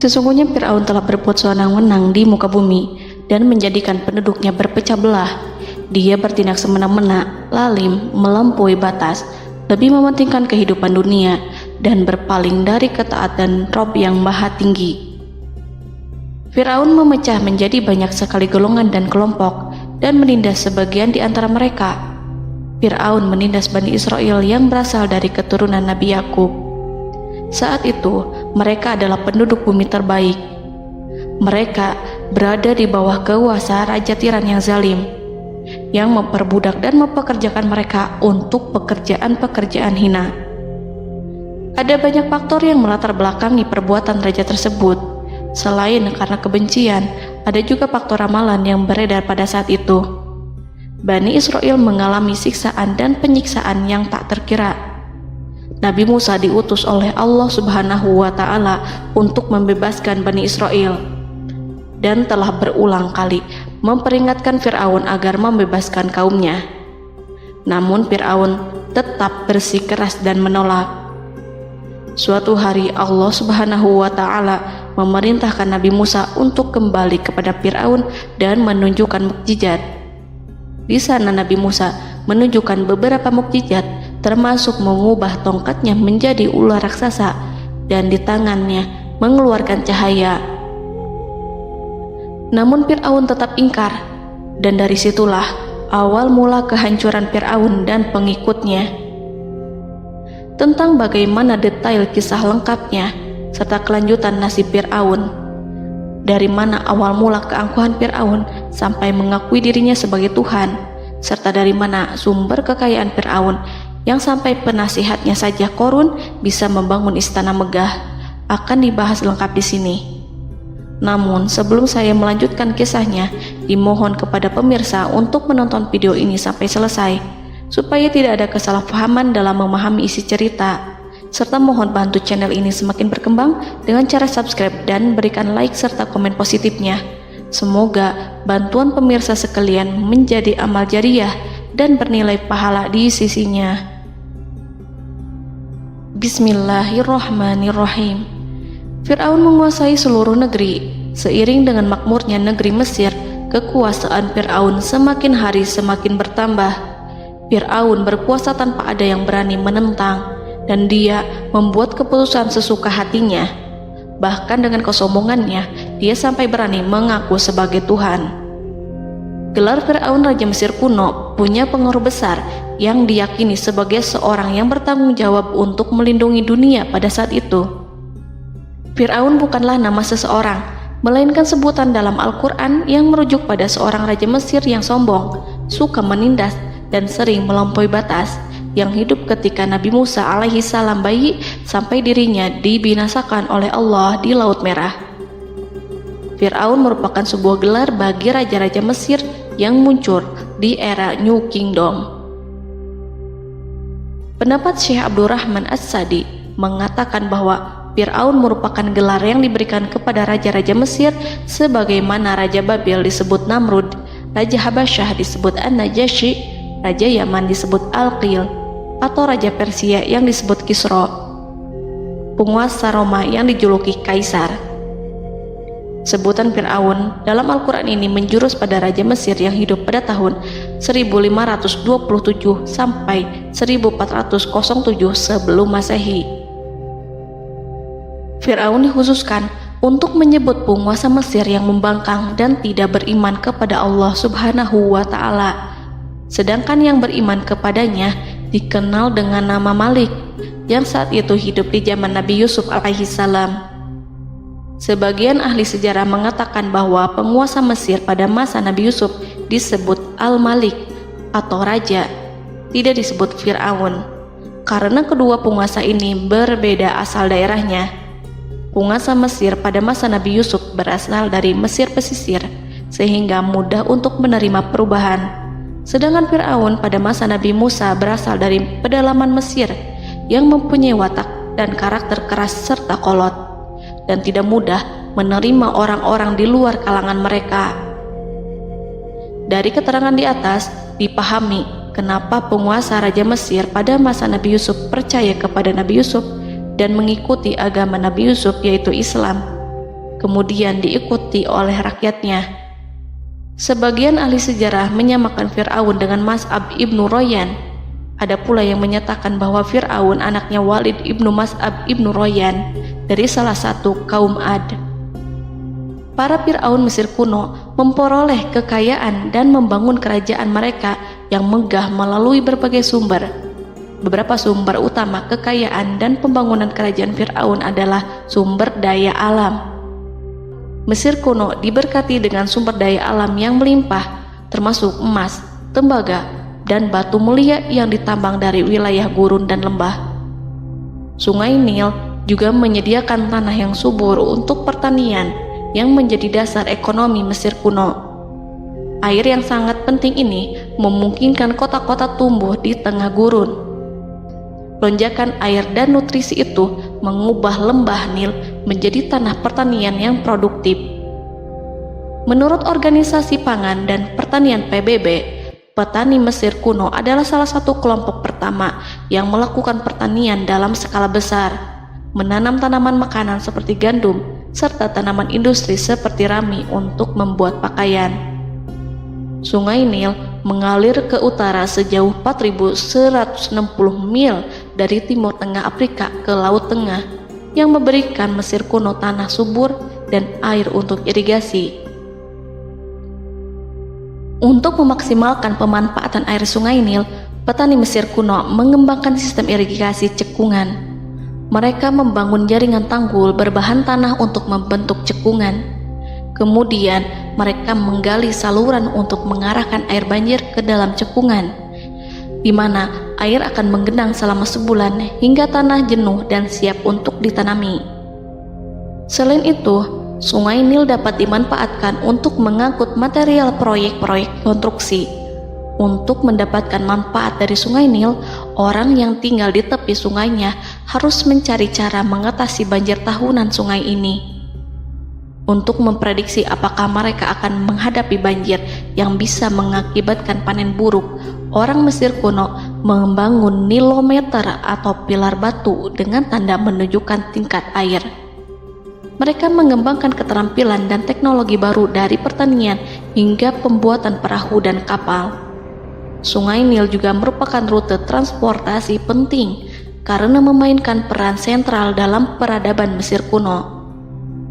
Sesungguhnya Fir'aun telah berbuat sewenang-wenang di muka bumi dan menjadikan penduduknya berpecah belah. Dia bertindak semena-mena, lalim, melampaui batas, lebih mementingkan kehidupan dunia dan berpaling dari ketaatan Rob yang Maha Tinggi. Fir'aun memecah menjadi banyak sekali golongan dan kelompok dan menindas sebagian di antara mereka. Fir'aun menindas Bani Israel yang berasal dari keturunan Nabi Yakub. Saat itu, mereka adalah penduduk bumi terbaik. Mereka berada di bawah kuasa Raja Tiran yang zalim, yang memperbudak dan mempekerjakan mereka untuk pekerjaan-pekerjaan hina. Ada banyak faktor yang melatar belakangi perbuatan raja tersebut. Selain karena kebencian, ada juga faktor ramalan yang beredar pada saat itu. Bani Israel mengalami siksaan dan penyiksaan yang tak terkira. Nabi Musa diutus oleh Allah Subhanahu wa Ta'ala untuk membebaskan Bani Israel, dan telah berulang kali memperingatkan Fir'aun agar membebaskan kaumnya. Namun Fir'aun tetap bersikeras dan menolak. Suatu hari Allah Subhanahu wa Ta'ala memerintahkan Nabi Musa untuk kembali kepada Fir'aun dan menunjukkan mukjizat. Di sana Nabi Musa menunjukkan beberapa mukjizat, termasuk mengubah tongkatnya menjadi ular raksasa dan di tangannya mengeluarkan cahaya. Namun Fir'aun tetap ingkar, dan dari situlah awal mula kehancuran Fir'aun dan pengikutnya. Tentang bagaimana detail kisah lengkapnya serta kelanjutan nasib Fir'aun, dari mana awal mula keangkuhan Fir'aun sampai mengakui dirinya sebagai Tuhan, serta dari mana sumber kekayaan Fir'aun yang sampai penasihatnya saja Qorun bisa membangun istana megah, akan dibahas lengkap di sini. Namun sebelum saya melanjutkan kisahnya, dimohon kepada pemirsa untuk menonton video ini sampai selesai, supaya tidak ada kesalahpahaman dalam memahami isi cerita, serta mohon bantu channel ini semakin berkembang dengan cara subscribe dan berikan like serta komen positifnya. Semoga bantuan pemirsa sekalian menjadi amal jariah dan bernilai pahala di sisinya. Bismillahirrahmanirrahim. Fir'aun menguasai seluruh negeri. Seiring dengan makmurnya negeri Mesir, kekuasaan Fir'aun semakin hari semakin bertambah. Fir'aun berkuasa tanpa ada yang berani menentang, dan dia membuat keputusan sesuka hatinya. Bahkan dengan kesombongannya, dia sampai berani mengaku sebagai Tuhan. Gelar Fir'aun Raja Mesir kuno punya pengaruh besar yang diyakini sebagai seorang yang bertanggung jawab untuk melindungi dunia pada saat itu. Fir'aun bukanlah nama seseorang, melainkan sebutan dalam Al-Quran yang merujuk pada seorang Raja Mesir yang sombong, suka menindas, dan sering melampaui batas, yang hidup ketika Nabi Musa alaihi salam bayi sampai dirinya dibinasakan oleh Allah di Laut Merah. Fir'aun merupakan sebuah gelar bagi raja-raja Mesir yang muncul di era New Kingdom. Pendapat Syekh Abdurrahman As-Sadi mengatakan bahwa Fir'aun merupakan gelar yang diberikan kepada raja-raja Mesir, sebagaimana Raja Babil disebut Namrud, Raja Habasyah disebut An-Najasyi, Raja Yaman disebut Al-Qil, atau Raja Persia yang disebut Kisra, penguasa Roma yang dijuluki Kaisar. Sebutan Fir'aun dalam Al-Quran ini menjurus pada Raja Mesir yang hidup pada tahun 1527 sampai 1407 sebelum Masehi. Fir'aun dikhususkan untuk menyebut penguasa Mesir yang membangkang dan tidak beriman kepada Allah Subhanahu wa Ta'ala, sedangkan yang beriman kepadanya dikenal dengan nama Malik, yang saat itu hidup di zaman Nabi Yusuf alaihi salam. Sebagian ahli sejarah mengatakan bahwa penguasa Mesir pada masa Nabi Yusuf disebut Al-Malik atau Raja, tidak disebut Fir'aun, karena kedua penguasa ini berbeda asal daerahnya. Penguasa Mesir pada masa Nabi Yusuf berasal dari Mesir pesisir, sehingga mudah untuk menerima perubahan. Sedangkan Fir'aun pada masa Nabi Musa berasal dari pedalaman Mesir yang mempunyai watak dan karakter keras serta kolot, dan tidak mudah menerima orang-orang di luar kalangan mereka. Dari keterangan di atas dipahami kenapa penguasa Raja Mesir pada masa Nabi Yusuf percaya kepada Nabi Yusuf dan mengikuti agama Nabi Yusuf, yaitu Islam. kemudian diikuti oleh rakyatnya. Sebagian ahli sejarah menyamakan Fir'aun dengan Mas'ab ibnu Royan. Ada pula yang menyatakan bahwa Fir'aun anaknya Walid ibnu Mas'ab ibnu Royan dari salah satu kaum Ad. Para Fir'aun Mesir kuno memperoleh kekayaan dan membangun kerajaan mereka yang megah melalui berbagai sumber. Beberapa sumber utama kekayaan dan pembangunan kerajaan Fir'aun adalah sumber daya alam. Mesir kuno diberkati dengan sumber daya alam yang melimpah, termasuk emas, tembaga, dan batu mulia yang ditambang dari wilayah gurun dan lembah. Sungai Nil juga menyediakan tanah yang subur untuk pertanian yang menjadi dasar ekonomi Mesir kuno. Air yang sangat penting ini memungkinkan kota-kota tumbuh di tengah gurun. Lonjakan air dan nutrisi itu mengubah lembah Nil menjadi tanah pertanian yang produktif. Menurut Organisasi Pangan dan Pertanian PBB, petani Mesir kuno adalah salah satu kelompok pertama yang melakukan pertanian dalam skala besar, menanam tanaman makanan seperti gandum, serta tanaman industri seperti rami untuk membuat pakaian. Sungai Nil mengalir ke utara sejauh 4.160 mil dari timur tengah Afrika ke Laut Tengah, yang memberikan Mesir kuno tanah subur dan air untuk irigasi. Untuk memaksimalkan pemanfaatan air Sungai Nil, petani Mesir kuno mengembangkan sistem irigasi cekungan. Mereka membangun jaringan tanggul berbahan tanah untuk membentuk cekungan. Kemudian mereka menggali saluran untuk mengarahkan air banjir ke dalam cekungan, di mana air akan menggenang selama sebulan hingga tanah jenuh dan siap untuk ditanami. Selain itu, Sungai Nil dapat dimanfaatkan untuk mengangkut material proyek-proyek konstruksi. Untuk mendapatkan manfaat dari Sungai Nil, orang yang tinggal di tepi sungainya harus mencari cara mengatasi banjir tahunan sungai ini. Untuk memprediksi apakah mereka akan menghadapi banjir yang bisa mengakibatkan panen buruk, orang Mesir kuno membangun nilometer atau pilar batu dengan tanda menunjukkan tingkat air. Mereka mengembangkan keterampilan dan teknologi baru dari pertanian hingga pembuatan perahu dan kapal. Sungai Nil juga merupakan rute transportasi penting karena memainkan peran sentral dalam peradaban Mesir kuno.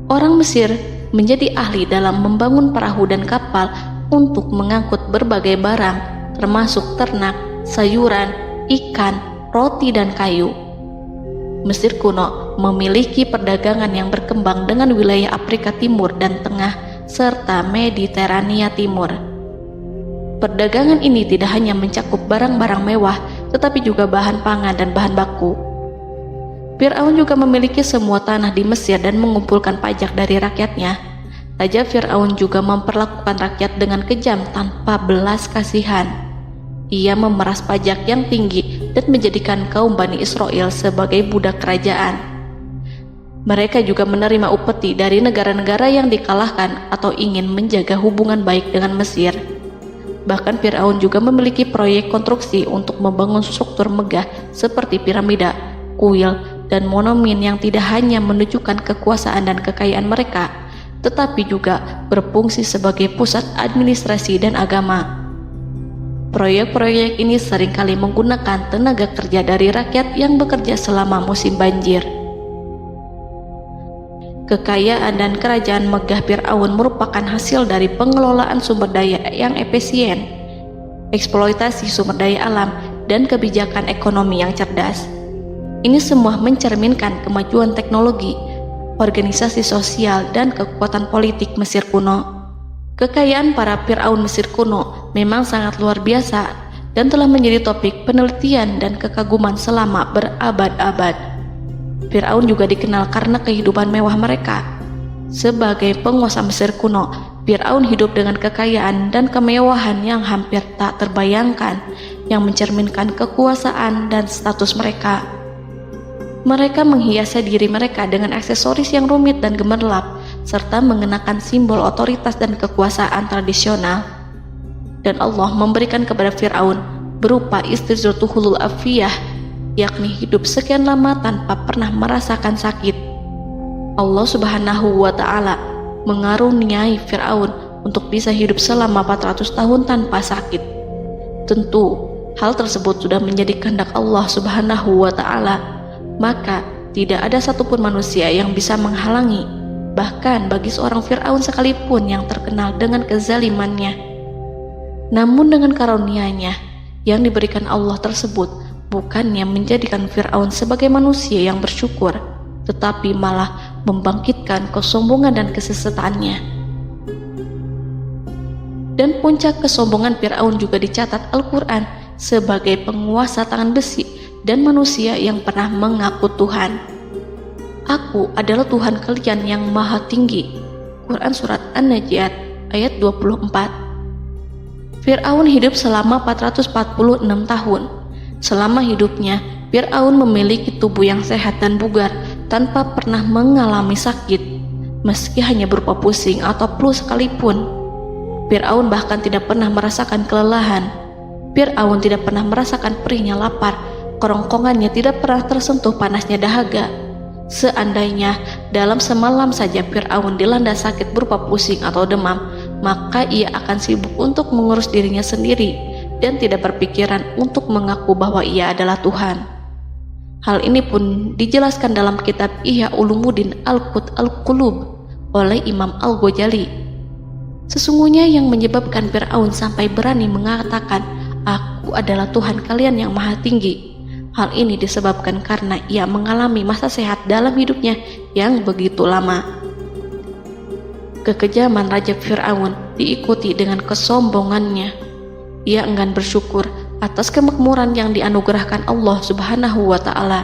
Orang Mesir menjadi ahli dalam membangun perahu dan kapal untuk mengangkut berbagai barang, termasuk ternak, sayuran, ikan, roti, dan kayu. Mesir kuno memiliki perdagangan yang berkembang dengan wilayah Afrika Timur dan Tengah serta Mediterania Timur. Perdagangan ini tidak hanya mencakup barang-barang mewah, tetapi juga bahan pangan dan bahan baku. Fir'aun juga memiliki semua tanah di Mesir dan mengumpulkan pajak dari rakyatnya. Raja Fir'aun juga memperlakukan rakyat dengan kejam tanpa belas kasihan. Ia memeras pajak yang tinggi dan menjadikan kaum Bani Israel sebagai budak kerajaan. Mereka juga menerima upeti dari negara-negara yang dikalahkan atau ingin menjaga hubungan baik dengan Mesir. Bahkan Fir'aun juga memiliki proyek konstruksi untuk membangun struktur megah seperti piramida, kuil, dan monumen yang tidak hanya menunjukkan kekuasaan dan kekayaan mereka, tetapi juga berfungsi sebagai pusat administrasi dan agama. Proyek-proyek ini seringkali menggunakan tenaga kerja dari rakyat yang bekerja selama musim banjir. Kekayaan dan kerajaan megah Fir'aun merupakan hasil dari pengelolaan sumber daya yang efisien, eksploitasi sumber daya alam, dan kebijakan ekonomi yang cerdas. Ini semua mencerminkan kemajuan teknologi, organisasi sosial, dan kekuatan politik Mesir kuno. Kekayaan para Fir'aun Mesir kuno memang sangat luar biasa dan telah menjadi topik penelitian dan kekaguman selama berabad-abad. Fir'aun juga dikenal karena kehidupan mewah mereka. Sebagai penguasa Mesir kuno, Fir'aun hidup dengan kekayaan dan kemewahan yang hampir tak terbayangkan, yang mencerminkan kekuasaan dan status mereka. Mereka menghiasi diri mereka dengan aksesoris yang rumit dan gemerlap, serta mengenakan simbol otoritas dan kekuasaan tradisional. Dan Allah memberikan kepada Fir'aun berupa Allah Subhanahu wa Ta'ala mengaruniai Fir'aun untuk bisa hidup selama 400 tahun tanpa sakit. Tentu, hal tersebut sudah menjadi kehendak Allah Subhanahu wa Ta'ala, maka tidak ada satupun manusia yang bisa menghalangi, bahkan bagi seorang Fir'aun sekalipun yang terkenal dengan kezalimannya. Namun dengan karunia-Nya yang diberikan Allah tersebut bukannya menjadikan Fir'aun sebagai manusia yang bersyukur, tetapi malah membangkitkan kesombongan dan kesesataannya. Dan puncak kesombongan Fir'aun juga dicatat Al-Quran sebagai penguasa tangan besi dan manusia yang pernah mengaku Tuhan. Aku adalah Tuhan kalian yang maha tinggi. Quran Surat An-Najiat ayat 24. Fir'aun hidup selama 446 tahun. Selama hidupnya, Fir'aun memiliki tubuh yang sehat dan bugar tanpa pernah mengalami sakit, meski hanya berupa pusing atau flu sekalipun. Fir'aun bahkan tidak pernah merasakan kelelahan. Fir'aun tidak pernah merasakan perihnya lapar, kerongkongannya tidak pernah tersentuh panasnya dahaga. Seandainya dalam semalam saja Fir'aun dilanda sakit berupa pusing atau demam, maka ia akan sibuk untuk mengurus dirinya sendiri dan tidak berpikiran untuk mengaku bahwa ia adalah Tuhan. Hal ini pun dijelaskan dalam kitab Ihya Ulumuddin Al-Qut Al-Qulub oleh Imam Al-Ghazali. Sesungguhnya yang menyebabkan Fir'aun sampai berani mengatakan, "Aku adalah Tuhan kalian yang maha tinggi." Hal ini disebabkan karena ia mengalami masa sehat dalam hidupnya yang begitu lama. Kekejaman Raja Fir'aun diikuti dengan kesombongannya. Ia enggan bersyukur atas kemakmuran yang dianugerahkan Allah Subhanahu wa Ta'ala.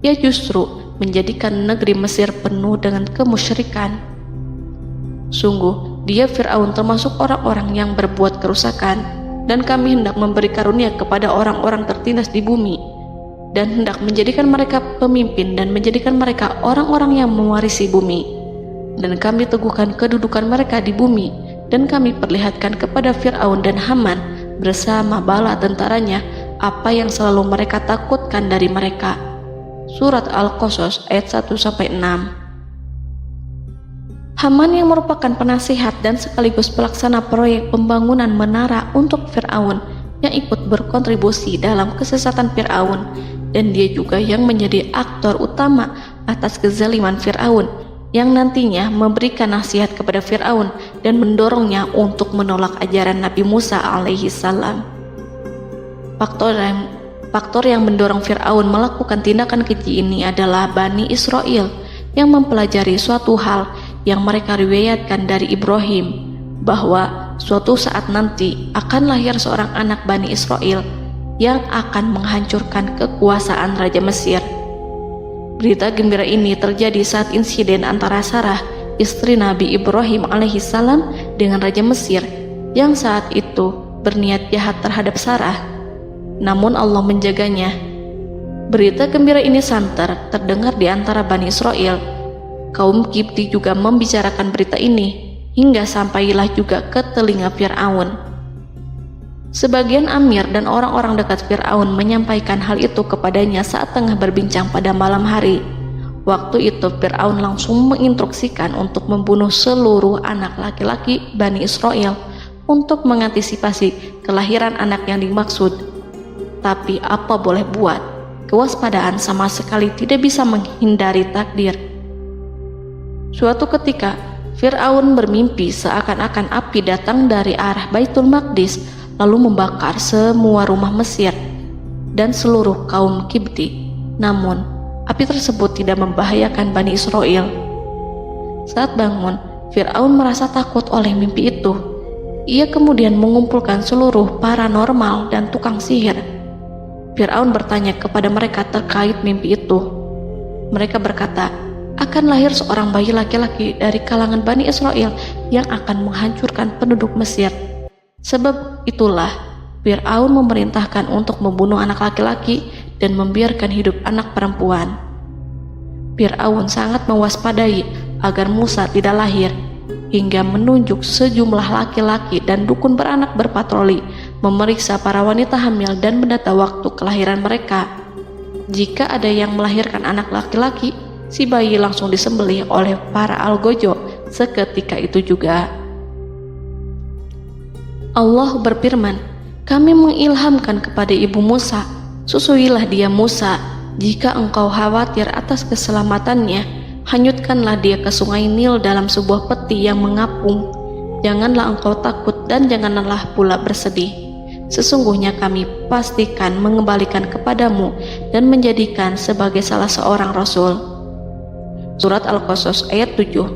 Ia justru menjadikan negeri Mesir penuh dengan kemusyrikan. Sungguh, dia Fir'aun termasuk orang-orang yang berbuat kerusakan, dan kami hendak memberi karunia kepada orang-orang tertindas di bumi, dan hendak menjadikan mereka pemimpin dan menjadikan mereka orang-orang yang mewarisi bumi. Dan kami teguhkan kedudukan mereka di bumi, dan kami perlihatkan kepada Fir'aun dan Haman bersama bala tentaranya apa yang selalu mereka takutkan dari mereka. Surat Al-Qasas ayat 1-6. Haman yang merupakan penasihat dan sekaligus pelaksana proyek pembangunan menara untuk Fir'aun yang ikut berkontribusi dalam kesesatan Fir'aun, dan dia juga yang menjadi aktor utama atas kezaliman Fir'aun yang nantinya memberikan nasihat kepada Fir'aun dan mendorongnya untuk menolak ajaran Nabi Musa alaihi salam. Faktor yang mendorong Fir'aun melakukan tindakan keji ini adalah Bani Israel yang mempelajari suatu hal yang mereka riwayatkan dari Ibrahim, bahwa suatu saat nanti akan lahir seorang anak Bani Israel yang akan menghancurkan kekuasaan Raja Mesir. Berita gembira ini terjadi saat insiden antara Sarah, istri Nabi Ibrahim alaihissalam, dengan Raja Mesir yang saat itu berniat jahat terhadap Sarah. Namun Allah menjaganya. Berita gembira ini santer terdengar di antara Bani Israel. Kaum Kipti juga membicarakan berita ini, hingga sampailah juga ke telinga Fir'aun. Sebagian amir dan orang-orang dekat Fir'aun menyampaikan hal itu kepadanya saat tengah berbincang pada malam hari. Waktu itu Fir'aun langsung menginstruksikan untuk membunuh seluruh anak laki-laki Bani Israel untuk mengantisipasi kelahiran anak yang dimaksud. Tapi apa boleh buat, kewaspadaan sama sekali tidak bisa menghindari takdir. Suatu ketika Fir'aun bermimpi seakan-akan api datang dari arah Baitul Maqdis lalu membakar semua rumah Mesir dan seluruh kaum Kipti. Namun, api tersebut tidak membahayakan Bani Israel. Saat bangun, Fir'aun merasa takut oleh mimpi itu. Ia kemudian mengumpulkan seluruh paranormal dan tukang sihir. Fir'aun bertanya kepada mereka terkait mimpi itu. Mereka berkata, akan lahir seorang bayi laki-laki dari kalangan Bani Israel yang akan menghancurkan penduduk Mesir. Sebab itulah Fir'aun memerintahkan untuk membunuh anak laki-laki dan membiarkan hidup anak perempuan. Fir'aun sangat mewaspadai agar Musa tidak lahir, hingga menunjuk sejumlah laki-laki dan dukun beranak berpatroli memeriksa para wanita hamil dan mendata waktu kelahiran mereka. Jika ada yang melahirkan anak laki-laki, si bayi langsung disembelih oleh para algojo seketika itu juga. Allah berfirman, "Kami mengilhamkan kepada ibu Musa, susuilah dia Musa. Jika engkau khawatir atas keselamatannya, hanyutkanlah dia ke sungai Nil dalam sebuah peti yang mengapung. Janganlah engkau takut dan janganlah pula bersedih. Sesungguhnya kami pastikan mengembalikan kepadamu dan menjadikan sebagai salah seorang rasul." Surat Al-Qasas ayat 7.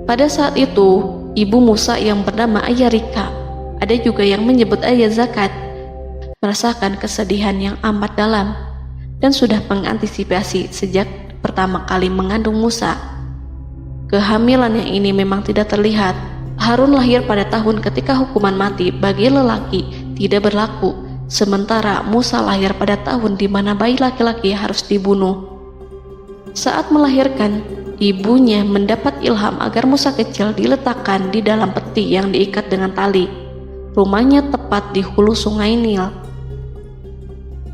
Pada saat itu, ibu Musa yang bernama Ayah Rika, ada juga yang menyebut Ayah Zakat, merasakan kesedihan yang amat dalam dan sudah mengantisipasi sejak pertama kali mengandung Musa. Kehamilannya ini memang tidak terlihat. Harun lahir pada tahun ketika hukuman mati bagi lelaki tidak berlaku, sementara Musa lahir pada tahun di mana bayi laki-laki harus dibunuh. Saat melahirkan, ibunya mendapat ilham agar Musa kecil diletakkan di dalam peti yang diikat dengan tali. Rumahnya tepat di hulu sungai Nil.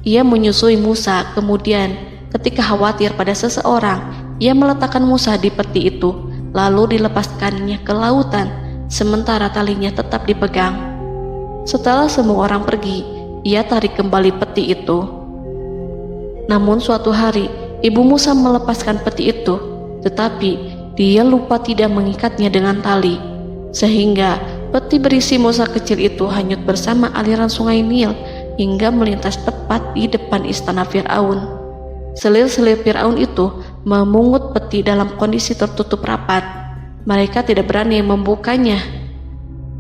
Ia menyusui Musa, kemudian ketika khawatir pada seseorang, ia meletakkan Musa di peti itu, lalu dilepaskannya ke lautan, sementara talinya tetap dipegang. Setelah semua orang pergi, ia tarik kembali peti itu. Namun suatu hari, ibu Musa melepaskan peti itu, tetapi dia lupa tidak mengikatnya dengan tali, sehingga peti berisi Musa kecil itu hanyut bersama aliran sungai Nil hingga melintas tepat di depan istana Fir'aun. Selir-selir Fir'aun itu memungut peti dalam kondisi tertutup rapat. Mereka tidak berani membukanya.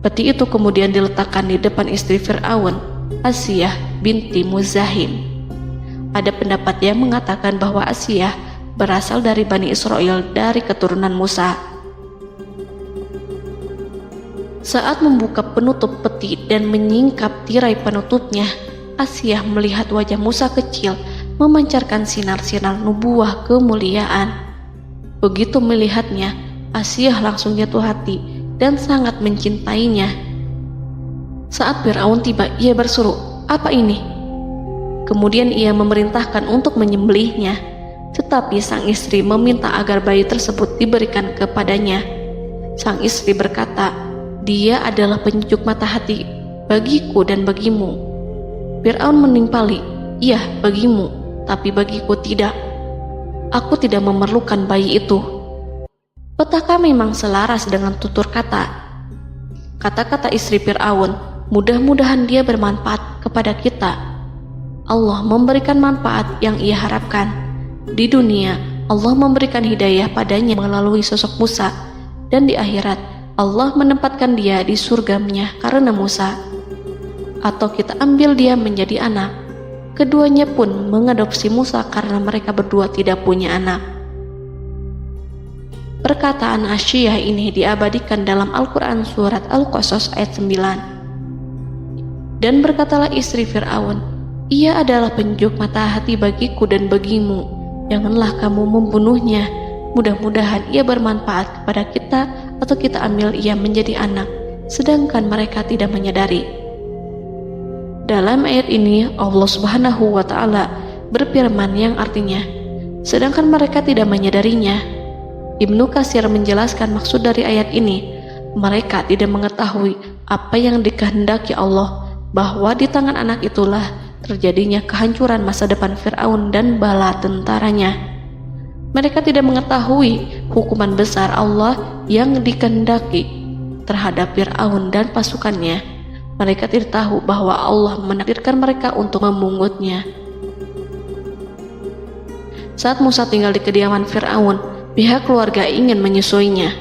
Peti itu kemudian diletakkan di depan istri Fir'aun, Asiyah binti Muzahim. Ada pendapat yang mengatakan bahwa Asiyah berasal dari Bani Israel dari keturunan Musa. Saat membuka penutup peti dan menyingkap tirai penutupnya, Asiyah melihat wajah Musa kecil memancarkan sinar-sinar nubuah kemuliaan. Begitu melihatnya, Asiyah langsung jatuh hati dan sangat mencintainya. Saat Fir'aun tiba, ia berseru, "Apa ini?" Kemudian ia memerintahkan untuk menyembelihnya, tetapi sang istri meminta agar bayi tersebut diberikan kepadanya. Sang istri berkata, "Dia adalah penyejuk mata hati bagiku dan bagimu." Fir'aun menimpali, "Iya, bagimu, tapi bagiku tidak. Aku tidak memerlukan bayi itu." Petaka memang selaras dengan tutur kata. Kata-kata istri Fir'aun, mudah-mudahan dia bermanfaat kepada kita. Allah memberikan manfaat yang ia harapkan. Di dunia, Allah memberikan hidayah padanya melalui sosok Musa, dan di akhirat, Allah menempatkan dia di surganya karena Musa. Atau kita ambil dia menjadi anak. Keduanya pun mengadopsi Musa karena mereka berdua tidak punya anak. Perkataan Asiyah ini diabadikan dalam Al-Quran surat Al-Qasas ayat 9. Dan berkatalah istri Fir'aun, "Ia adalah penyejuk mata hati bagiku dan bagimu. Janganlah kamu membunuhnya. Mudah-mudahan ia bermanfaat kepada kita atau kita ambil ia menjadi anak." Sedangkan mereka tidak menyadari. Dalam ayat ini Allah Subhanahu wa Ta'ala berfirman yang artinya, sedangkan mereka tidak menyadarinya. Ibnu Katsir menjelaskan maksud dari ayat ini, mereka tidak mengetahui apa yang dikehendaki Allah, bahwa di tangan anak itulah terjadinya kehancuran masa depan Fir'aun dan bala tentaranya. Mereka tidak mengetahui hukuman besar Allah yang dikehendaki terhadap Fir'aun dan pasukannya. Mereka tidak tahu bahwa Allah menakdirkan mereka untuk memungutnya. Saat Musa tinggal di kediaman Fir'aun, pihak keluarga ingin menyusuinya.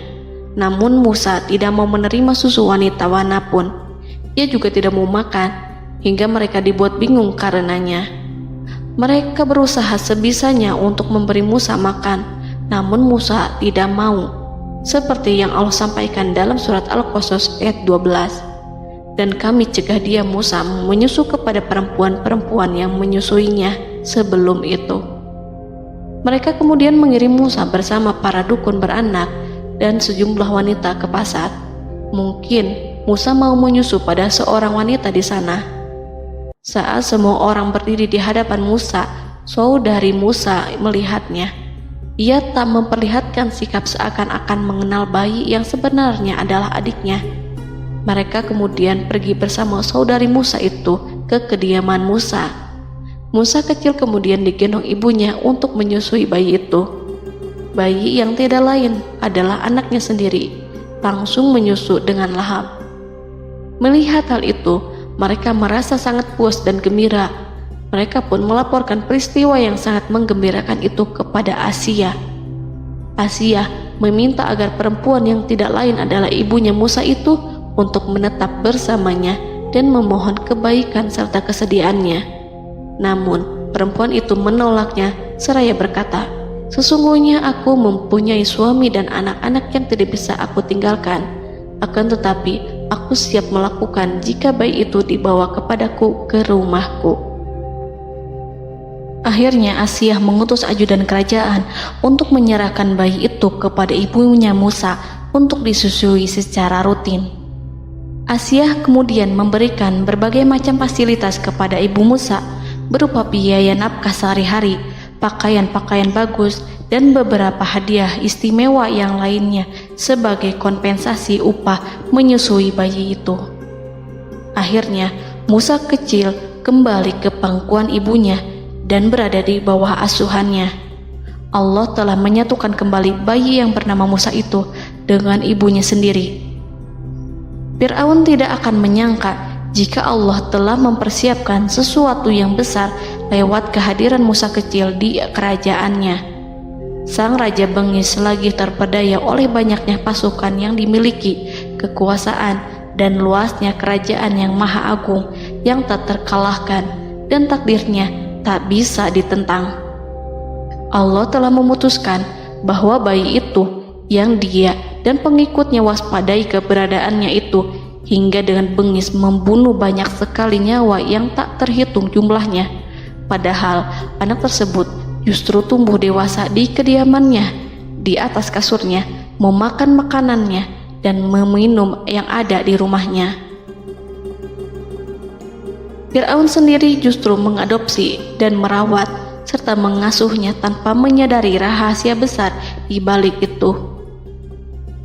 Namun Musa tidak mau menerima susu wanita manapun. Ia juga tidak mau makan, hingga mereka dibuat bingung karenanya. Mereka berusaha sebisanya untuk memberi Musa makan, namun Musa tidak mau. Seperti yang Allah sampaikan dalam surat Al-Qasas ayat 12. Dan kami cegah dia Musa menyusu kepada perempuan-perempuan yang menyusuinya sebelum itu. Mereka kemudian mengirim Musa bersama para dukun beranak dan sejumlah wanita ke pasar. Mungkin Musa mau menyusu pada seorang wanita di sana. Saat semua orang berdiri di hadapan Musa, saudari Musa melihatnya. Ia tak memperlihatkan sikap seakan-akan mengenal bayi yang sebenarnya adalah adiknya. Mereka kemudian pergi bersama saudari Musa itu ke kediaman Musa. Musa kecil kemudian digendong ibunya untuk menyusui bayi itu. Bayi yang tidak lain adalah anaknya sendiri, langsung menyusu dengan lahap. Melihat hal itu, mereka merasa sangat puas dan gembira. Mereka pun melaporkan peristiwa yang sangat menggembirakan itu kepada Asia. Asia meminta agar perempuan yang tidak lain adalah ibunya Musa itu untuk menetap bersamanya dan memohon kebaikan serta kesediaannya. Namun, perempuan itu menolaknya seraya berkata, "Sesungguhnya aku mempunyai suami dan anak-anak yang tidak bisa aku tinggalkan. Akan tetapi, aku siap melakukan jika bayi itu dibawa kepadaku ke rumahku." Akhirnya Asia mengutus ajudan kerajaan untuk menyerahkan bayi itu kepada ibunya Musa untuk disusui secara rutin. Asia kemudian memberikan berbagai macam fasilitas kepada ibu Musa berupa biaya nafkah sehari-hari, pakaian-pakaian bagus, dan beberapa hadiah istimewa yang lainnya sebagai kompensasi upah menyusui bayi itu. Akhirnya Musa kecil kembali ke pangkuan ibunya dan berada di bawah asuhannya. Allah telah menyatukan kembali bayi yang bernama Musa itu dengan ibunya sendiri. Fir'aun tidak akan menyangka jika Allah telah mempersiapkan sesuatu yang besar lewat kehadiran Musa kecil di kerajaannya. Sang Raja bengis lagi terpedaya oleh banyaknya pasukan yang dimiliki, kekuasaan, dan luasnya kerajaan yang maha agung yang tak terkalahkan, dan takdirnya tak bisa ditentang. Allah telah memutuskan bahwa bayi itu yang dia dan pengikutnya waspadai keberadaannya itu hingga dengan bengis membunuh banyak sekali nyawa yang tak terhitung jumlahnya. Padahal anak tersebut justru tumbuh dewasa di kediamannya, di atas kasurnya, memakan makanannya dan meminum yang ada di rumahnya. Fir'aun sendiri justru mengadopsi dan merawat serta mengasuhnya tanpa menyadari rahasia besar di balik itu.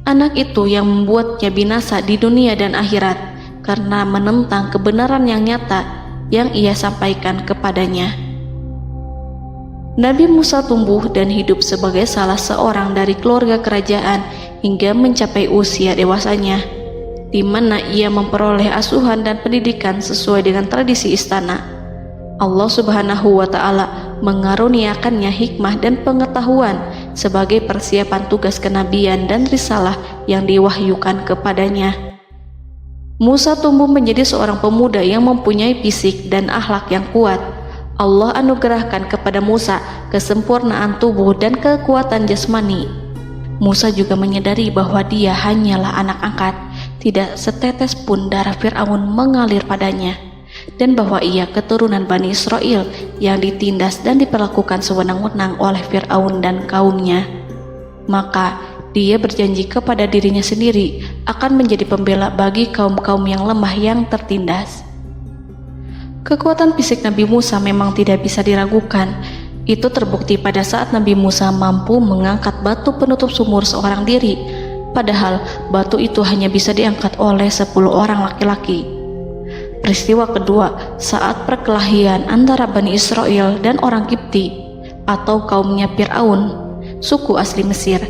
Anak itu yang membuatnya binasa di dunia dan akhirat karena menentang kebenaran yang nyata yang ia sampaikan kepadanya. Nabi Musa tumbuh dan hidup sebagai salah seorang dari keluarga kerajaan hingga mencapai usia dewasanya, di mana ia memperoleh asuhan dan pendidikan sesuai dengan tradisi istana. Allah Subhanahu wa Ta'ala mengaruniakannya hikmah dan pengetahuan sebagai persiapan tugas kenabian dan risalah yang diwahyukan kepadanya. Musa tumbuh menjadi seorang pemuda yang mempunyai fisik dan akhlak yang kuat. Allah anugerahkan kepada Musa kesempurnaan tubuh dan kekuatan jasmani. Musa juga menyadari bahwa dia hanyalah anak angkat. Tidak setetes pun darah Fir'aun mengalir padanya, dan bahwa ia keturunan Bani Israel yang ditindas dan diperlakukan sewenang-wenang oleh Fir'aun dan kaumnya. Maka dia berjanji kepada dirinya sendiri akan menjadi pembela bagi kaum-kaum yang lemah yang tertindas. Kekuatan fisik Nabi Musa memang tidak bisa diragukan. Itu terbukti pada saat Nabi Musa mampu mengangkat batu penutup sumur seorang diri, padahal batu itu hanya bisa diangkat oleh 10 orang laki-laki. Peristiwa kedua saat perkelahian antara Bani Israel dan orang Kipti atau kaumnya Fir'aun, suku asli Mesir.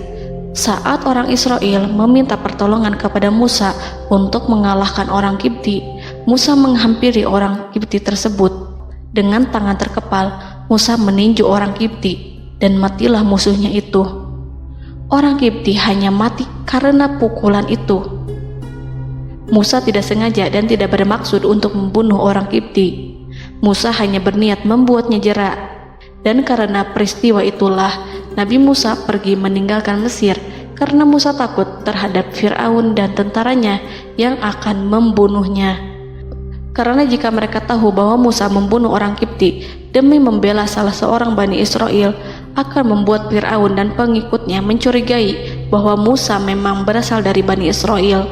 Saat orang Israel meminta pertolongan kepada Musa untuk mengalahkan orang Kipti, Musa menghampiri orang Kipti tersebut. Dengan tangan terkepal, Musa meninju orang Kipti dan matilah musuhnya itu. Orang Kipti hanya mati karena pukulan itu. Musa tidak sengaja dan tidak bermaksud untuk membunuh orang Kipti. Musa hanya berniat membuatnya jera. Dan karena peristiwa itulah Nabi Musa pergi meninggalkan Mesir karena Musa takut terhadap Fir'aun dan tentaranya yang akan membunuhnya. Karena jika mereka tahu bahwa Musa membunuh orang Kipti demi membela salah seorang Bani Israel, akan membuat Fir'aun dan pengikutnya mencurigai bahwa Musa memang berasal dari Bani Israel,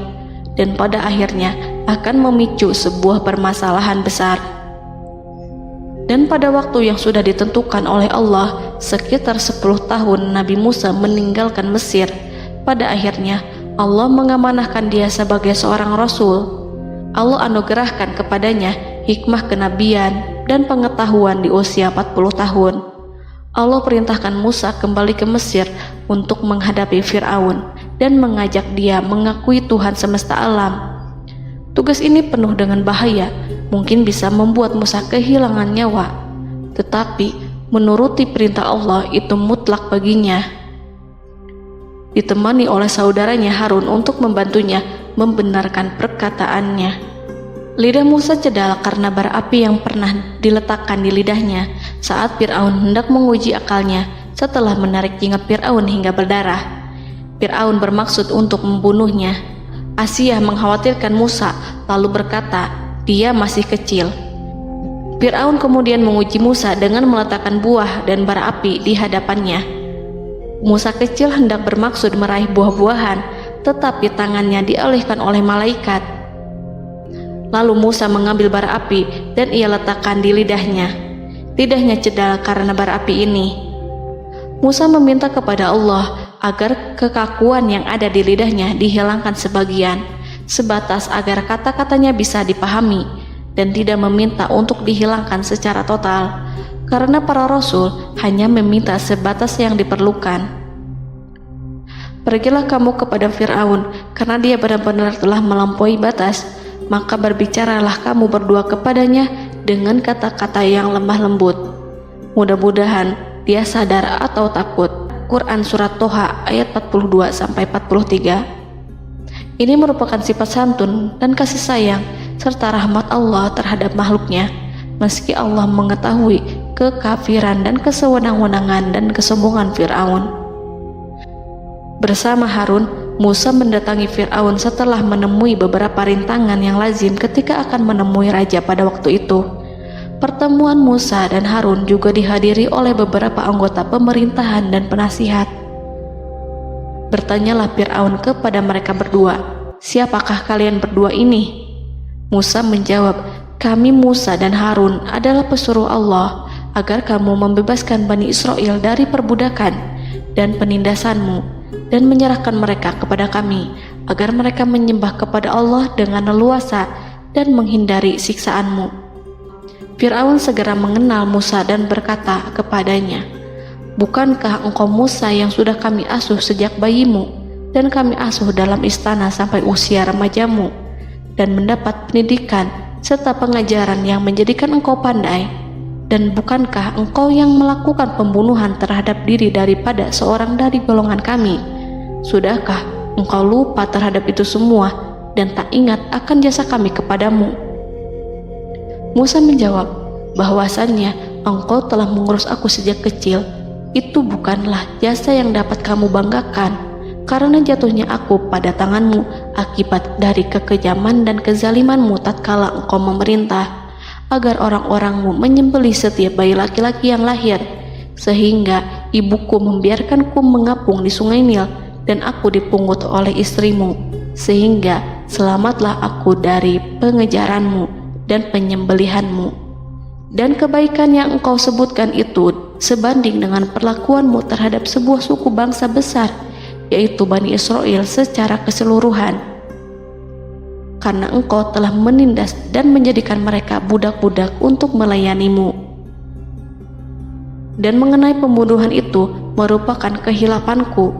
dan pada akhirnya akan memicu sebuah permasalahan besar. Dan Dan pada waktu yang sudah ditentukan oleh Allah, sekitar 10 tahun Nabi Musa meninggalkan Mesir. Pada akhirnya Allah mengamanahkan dia sebagai seorang rasul. Allah anugerahkan kepadanya hikmah kenabian dan pengetahuan di usia 40 tahun. Allah perintahkan Musa kembali ke Mesir untuk menghadapi Fir'aun dan mengajak dia mengakui Tuhan semesta alam. Tugas ini penuh dengan bahaya, mungkin bisa membuat Musa kehilangan nyawa, tetapi menuruti perintah Allah itu mutlak baginya. Ditemani oleh saudaranya Harun untuk membantunya membenarkan perkataannya. Lidah Musa cedal karena bara api yang pernah diletakkan di lidahnya saat Fir'aun hendak menguji akalnya setelah menarik jingat Fir'aun hingga berdarah. Fir'aun bermaksud untuk membunuhnya. Asia mengkhawatirkan Musa lalu berkata, dia masih kecil. Fir'aun kemudian menguji Musa dengan meletakkan buah dan bara api di hadapannya. Musa kecil hendak bermaksud meraih buah-buahan, tetapi tangannya dialihkan oleh malaikat. Lalu Musa mengambil bara api dan ia letakkan di lidahnya. Lidahnya cedal karena bara api ini. Musa meminta kepada Allah agar kekakuan yang ada di lidahnya dihilangkan sebagian, sebatas agar kata-katanya bisa dipahami, dan tidak meminta untuk dihilangkan secara total, karena para rasul hanya meminta sebatas yang diperlukan. Pergilah kamu kepada Fir'aun, karena dia benar-benar telah melampaui batas, maka berbicaralah kamu berdua kepadanya dengan kata-kata yang lemah lembut. Mudah-mudahan dia sadar atau takut. Quran Surat Toha ayat 42-43. Ini merupakan sifat santun dan kasih sayang serta rahmat Allah terhadap makhluknya, meski Allah mengetahui kekafiran dan kesewenang-wenangan dan kesombongan Fir'aun. Bersama Harun, Musa mendatangi Fir'aun setelah menemui beberapa rintangan yang lazim ketika akan menemui raja pada waktu itu. Pertemuan Musa dan Harun juga dihadiri oleh beberapa anggota pemerintahan dan penasihat. Bertanyalah Fir'aun kepada mereka berdua, siapakah kalian berdua ini? Musa menjawab, kami Musa dan Harun adalah pesuruh Allah agar kamu membebaskan Bani Israel dari perbudakan dan penindasanmu dan menyerahkan mereka kepada kami agar mereka menyembah kepada Allah dengan leluasa dan menghindari siksaanmu. Fir'aun segera mengenal Musa dan berkata kepadanya, bukankah engkau Musa yang sudah kami asuh sejak bayimu dan kami asuh dalam istana sampai usia remajamu dan mendapat pendidikan serta pengajaran yang menjadikan engkau pandai, dan bukankah engkau yang melakukan pembunuhan terhadap diri daripada seorang dari golongan kami? Sudahkah engkau lupa terhadap itu semua dan tak ingat akan jasa kami kepadamu? Musa menjawab, bahwasannya engkau telah mengurus aku sejak kecil. Itu bukanlah jasa yang dapat kamu banggakan, karena jatuhnya aku pada tanganmu akibat dari kekejaman dan kezalimanmu tatkala engkau memerintah, agar orang-orangmu menyembelih setiap bayi laki-laki yang lahir, sehingga ibuku membiarkanku mengapung di sungai Nil dan aku dipungut oleh istrimu, sehingga selamatlah aku dari pengejaranmu dan penyembelihanmu. Dan kebaikan yang engkau sebutkan itu sebanding dengan perlakuanmu terhadap sebuah suku bangsa besar, yaitu Bani Israel secara keseluruhan, karena engkau telah menindas dan menjadikan mereka budak-budak untuk melayanimu. Dan mengenai pembunuhan itu merupakan kehilafanku,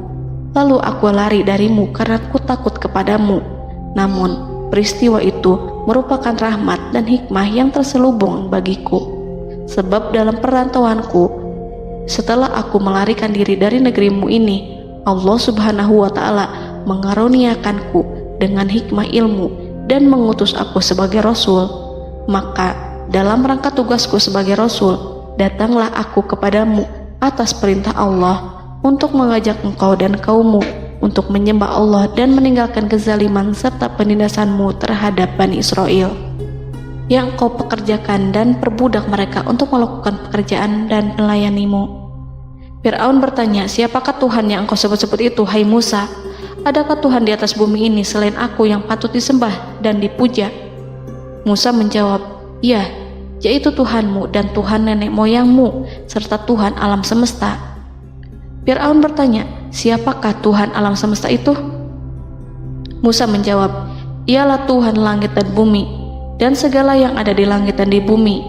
lalu aku lari darimu karena aku takut kepadamu. Namun peristiwa itu merupakan rahmat dan hikmah yang terselubung bagiku, sebab dalam perantauanku setelah aku melarikan diri dari negerimu ini, Allah Subhanahu wa Ta'ala mengaruniakanku dengan hikmah ilmu dan mengutus aku sebagai rasul. Maka dalam rangka tugasku sebagai rasul, datanglah aku kepadamu atas perintah Allah untuk mengajak engkau dan kaummu untuk menyembah Allah dan meninggalkan kezaliman serta penindasanmu terhadap Bani Israel yang kau pekerjakan dan perbudak mereka untuk melakukan pekerjaan dan melayanimu. Fir'aun bertanya, siapakah Tuhan yang engkau sebut-sebut itu, hai Musa? Adakah Tuhan di atas bumi ini selain aku yang patut disembah dan dipuja? Musa menjawab, ya, yaitu Tuhanmu dan Tuhan nenek moyangmu, serta Tuhan alam semesta. Fir'aun bertanya, siapakah Tuhan alam semesta itu? Musa menjawab, ialah Tuhan langit dan bumi, dan segala yang ada di langit dan di bumi.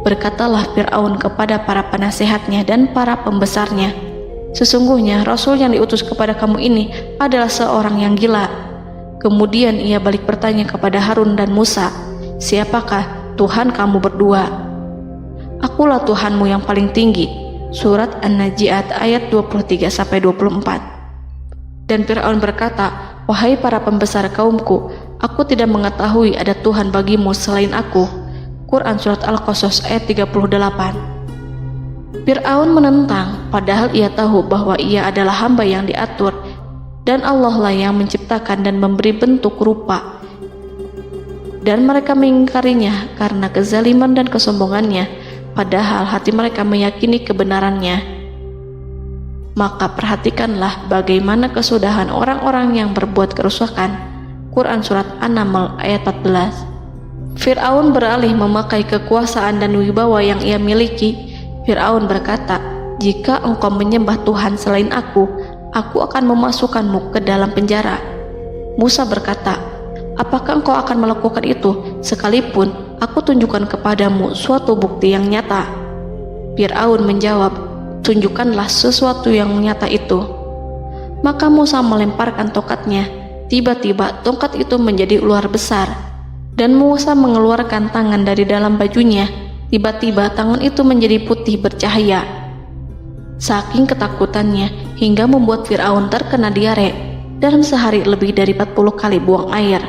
Berkatalah Fir'aun kepada para penasehatnya dan para pembesarnya, sesungguhnya Rasul yang diutus kepada kamu ini adalah seorang yang gila. Kemudian ia balik bertanya kepada Harun dan Musa, siapakah Tuhan kamu berdua? Akulah Tuhanmu yang paling tinggi. Surat An-Najiat ayat 23-24. Dan Fir'aun berkata, wahai para pembesar kaumku, aku tidak mengetahui ada Tuhan bagimu selain aku. Quran Surat Al-Qasas ayat 38. Fir'aun menentang, padahal ia tahu bahwa ia adalah hamba yang diatur, dan Allah lah yang menciptakan dan memberi bentuk rupa. Dan mereka mengingkarinya karena kezaliman dan kesombongannya, padahal hati mereka meyakini kebenarannya. Maka perhatikanlah bagaimana kesudahan orang-orang yang berbuat kerusakan. Quran Surat An-Naml ayat 14. Fir'aun beralih memakai kekuasaan dan wibawa yang ia miliki. Fir'aun berkata, jika engkau menyembah Tuhan selain aku akan memasukkanmu ke dalam penjara. Musa berkata, apakah engkau akan melakukan itu sekalipun aku tunjukkan kepadamu suatu bukti yang nyata? Fir'aun menjawab, tunjukkanlah sesuatu yang nyata itu. Maka Musa melemparkan tongkatnya. Tiba-tiba tongkat itu menjadi ular besar, dan Musa mengeluarkan tangan dari dalam bajunya. Tiba-tiba tangan itu menjadi putih bercahaya. Saking ketakutannya hingga membuat Fir'aun terkena diare, dalam sehari lebih dari 40 kali buang air.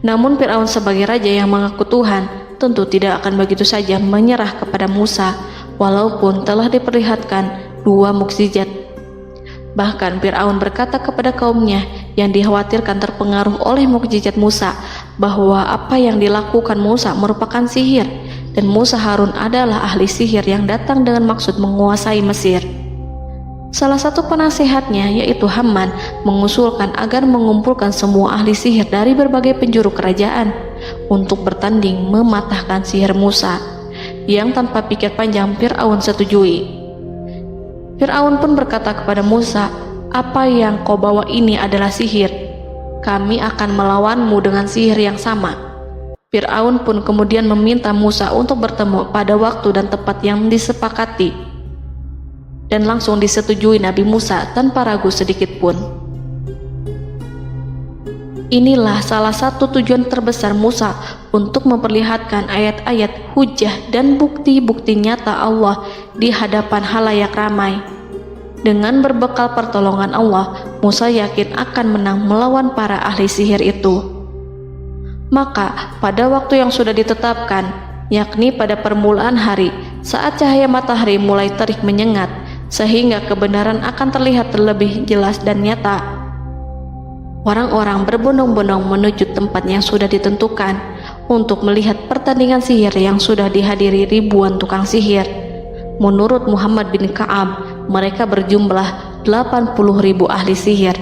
Namun Fir'aun sebagai raja yang mengaku Tuhan tentu tidak akan begitu saja menyerah kepada Musa, walaupun telah diperlihatkan 2 mukjizat. Bahkan Fir'aun berkata kepada kaumnya yang dikhawatirkan terpengaruh oleh mukjizat Musa, bahwa apa yang dilakukan Musa merupakan sihir, dan Musa Harun adalah ahli sihir yang datang dengan maksud menguasai Mesir. Salah satu penasehatnya, yaitu Haman, mengusulkan agar mengumpulkan semua ahli sihir dari berbagai penjuru kerajaan untuk bertanding mematahkan sihir Musa, yang tanpa pikir panjang Fir'aun setujui. Fir'aun pun berkata kepada Musa, apa yang kau bawa ini adalah sihir. Kami akan melawanmu dengan sihir yang sama. Fir'aun pun kemudian meminta Musa untuk bertemu pada waktu dan tempat yang disepakati, dan langsung disetujui Nabi Musa tanpa ragu sedikit pun. Inilah salah satu tujuan terbesar Musa untuk memperlihatkan ayat-ayat hujah dan bukti-bukti nyata Allah di hadapan halayak ramai. Dengan berbekal pertolongan Allah, Musa yakin akan menang melawan para ahli sihir itu. Maka pada waktu yang sudah ditetapkan, yakni pada permulaan hari, saat cahaya matahari mulai terik menyengat, sehingga kebenaran akan terlihat lebih jelas dan nyata, orang-orang berbondong-bondong menuju tempat yang sudah ditentukan untuk melihat pertandingan sihir yang sudah dihadiri ribuan tukang sihir. Menurut Muhammad bin Ka'ab, mereka berjumlah 80.000 ahli sihir.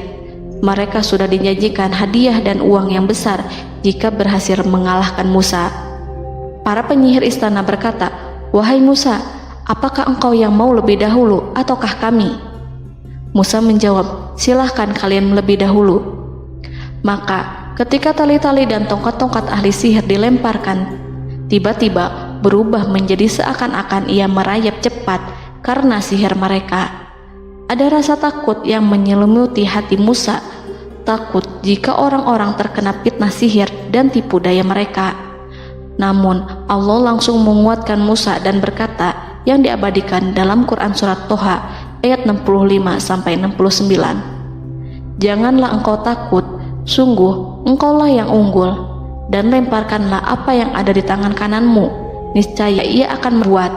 Mereka sudah dijanjikan hadiah dan uang yang besar jika berhasil mengalahkan Musa. Para penyihir istana berkata, wahai Musa, apakah engkau yang mau lebih dahulu ataukah kami? Musa menjawab, silahkan kalian lebih dahulu. Maka ketika tali-tali dan tongkat-tongkat ahli sihir dilemparkan, tiba-tiba berubah menjadi seakan-akan ia merayap cepat karena sihir mereka. Ada rasa takut yang menyelimuti hati Musa, takut jika orang-orang terkena fitnah sihir dan tipu daya mereka. Namun Allah langsung menguatkan Musa dan berkata yang diabadikan dalam Quran Surat Toha ayat 65-69, janganlah engkau takut, sungguh engkaulah yang unggul, dan lemparkanlah apa yang ada di tangan kananmu, niscaya ia akan membuat.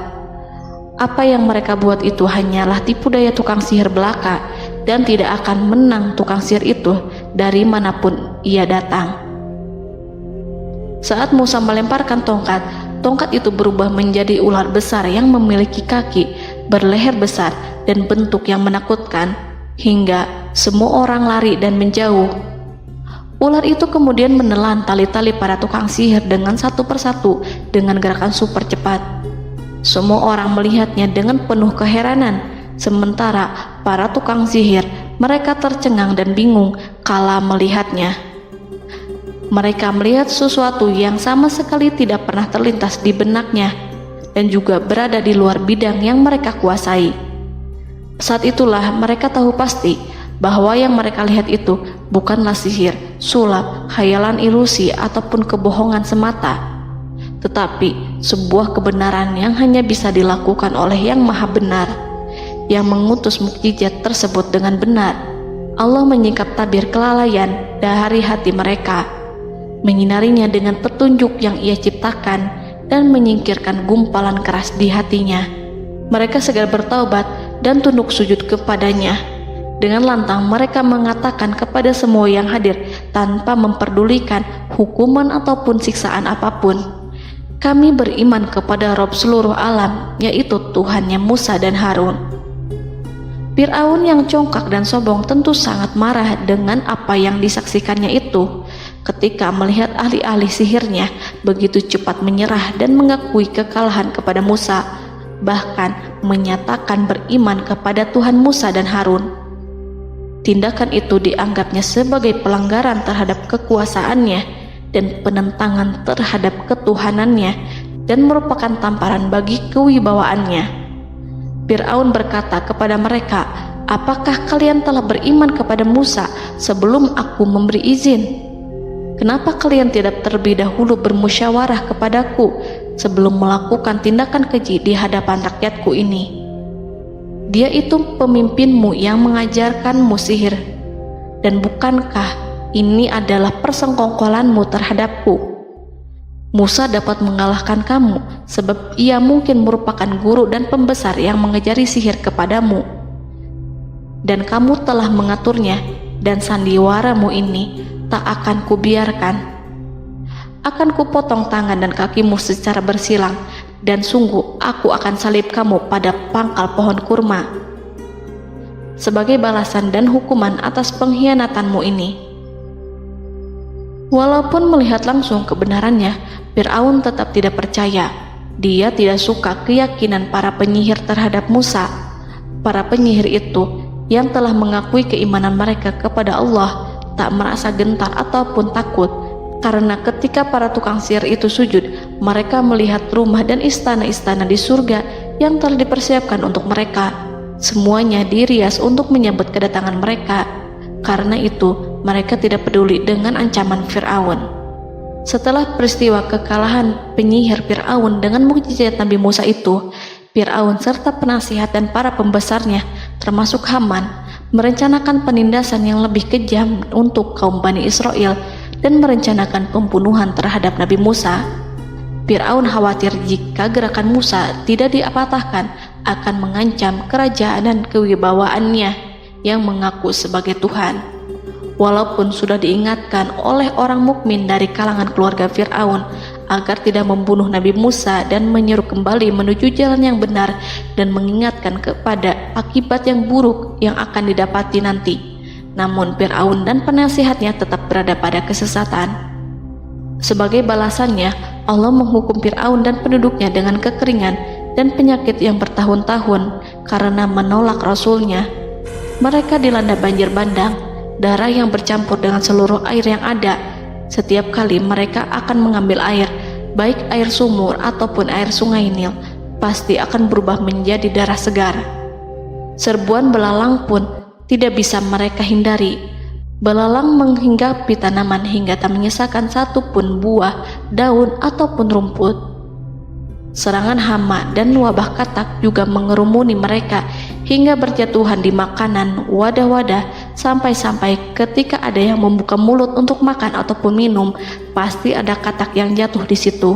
Apa yang mereka buat itu hanyalah tipu daya tukang sihir belaka, dan tidak akan menang tukang sihir itu dari manapun ia datang. Saat Musa melemparkan tongkat, tongkat itu berubah menjadi ular besar yang memiliki kaki, berleher besar, dan bentuk yang menakutkan, hingga semua orang lari dan menjauh. Ular itu kemudian menelan tali-tali para tukang sihir dengan satu persatu dengan gerakan super cepat. Semua orang melihatnya dengan penuh keheranan, sementara para tukang sihir mereka tercengang dan bingung kala melihatnya. Mereka melihat sesuatu yang sama sekali tidak pernah terlintas di benaknya dan juga berada di luar bidang yang mereka kuasai. Saat itulah mereka tahu pasti bahwa yang mereka lihat itu bukanlah sihir, sulap, khayalan ilusi ataupun kebohongan semata, tetapi sebuah kebenaran yang hanya bisa dilakukan oleh Yang Maha Benar, yang mengutus mukjizat tersebut dengan benar. Allah menyingkap tabir kelalaian dari hati mereka, menyinarinya dengan petunjuk yang Ia ciptakan dan menyingkirkan gumpalan keras di hatinya. Mereka segera bertaubat dan tunduk sujud kepadanya. Dengan lantang mereka mengatakan kepada semua yang hadir tanpa memperdulikan hukuman ataupun siksaan apapun, "Kami beriman kepada Rob seluruh alam, yaitu Tuhannya Musa dan Harun." Fir'aun yang congkak dan sombong tentu sangat marah dengan apa yang disaksikannya itu ketika melihat ahli-ahli sihirnya begitu cepat menyerah dan mengakui kekalahan kepada Musa, bahkan menyatakan beriman kepada Tuhan Musa dan Harun. Tindakan itu dianggapnya sebagai pelanggaran terhadap kekuasaannya dan penentangan terhadap ketuhanannya dan merupakan tamparan bagi kewibawaannya. Fir'aun berkata kepada mereka, "Apakah kalian telah beriman kepada Musa sebelum aku memberi izin? Kenapa kalian tidak terlebih dahulu bermusyawarah kepadaku sebelum melakukan tindakan keji di hadapan rakyatku ini? Dia itu pemimpinmu yang mengajarkanmu sihir, dan bukankah ini adalah persengkongkolanmu terhadapku? Musa dapat mengalahkan kamu sebab ia mungkin merupakan guru dan pembesar yang mengajari sihir kepadamu, dan kamu telah mengaturnya, dan sandiwaramu ini tak akan kubiarkan. Akan kupotong tangan dan kakimu secara bersilang, dan sungguh aku akan salib kamu pada pangkal pohon kurma sebagai balasan dan hukuman atas pengkhianatanmu ini." Walaupun melihat langsung kebenarannya, Fir'aun tetap tidak percaya. Dia tidak suka keyakinan para penyihir terhadap Musa. Para penyihir itu yang telah mengakui keimanan mereka kepada Allah tak merasa gentar ataupun takut, karena ketika para tukang sihir itu sujud, mereka melihat rumah dan istana-istana di surga yang telah dipersiapkan untuk mereka. Semuanya dirias untuk menyambut kedatangan mereka. Karena itu, mereka tidak peduli dengan ancaman Fir'aun. Setelah peristiwa kekalahan penyihir Fir'aun dengan mukjizat Nabi Musa itu, Fir'aun serta penasihat dan para pembesarnya, termasuk Haman, merencanakan penindasan yang lebih kejam untuk kaum Bani Israel dan merencanakan pembunuhan terhadap Nabi Musa. Fir'aun khawatir jika gerakan Musa tidak diapatahkan akan mengancam kerajaan dan kewibawaannya yang mengaku sebagai Tuhan. Walaupun sudah diingatkan oleh orang mukmin dari kalangan keluarga Fir'aun agar tidak membunuh Nabi Musa dan menyuruh kembali menuju jalan yang benar dan mengingatkan kepada akibat yang buruk yang akan didapati nanti, namun Fir'aun dan penasihatnya tetap berada pada kesesatan. Sebagai balasannya, Allah menghukum Fir'aun dan penduduknya dengan kekeringan dan penyakit yang bertahun-tahun karena menolak Rasulnya. Mereka dilanda banjir bandang, darah yang bercampur dengan seluruh air yang ada. Setiap kali mereka akan mengambil air, baik air sumur ataupun air sungai Nil, pasti akan berubah menjadi darah segar. Serbuan belalang pun tidak bisa mereka hindari. Belalang menghinggapi tanaman hingga tak menyisakan satupun buah, daun ataupun rumput. Serangan hama dan wabah katak juga mengerumuni mereka hingga berjatuhan di makanan, wadah-wadah, sampai-sampai ketika ada yang membuka mulut untuk makan ataupun minum, pasti ada katak yang jatuh di situ.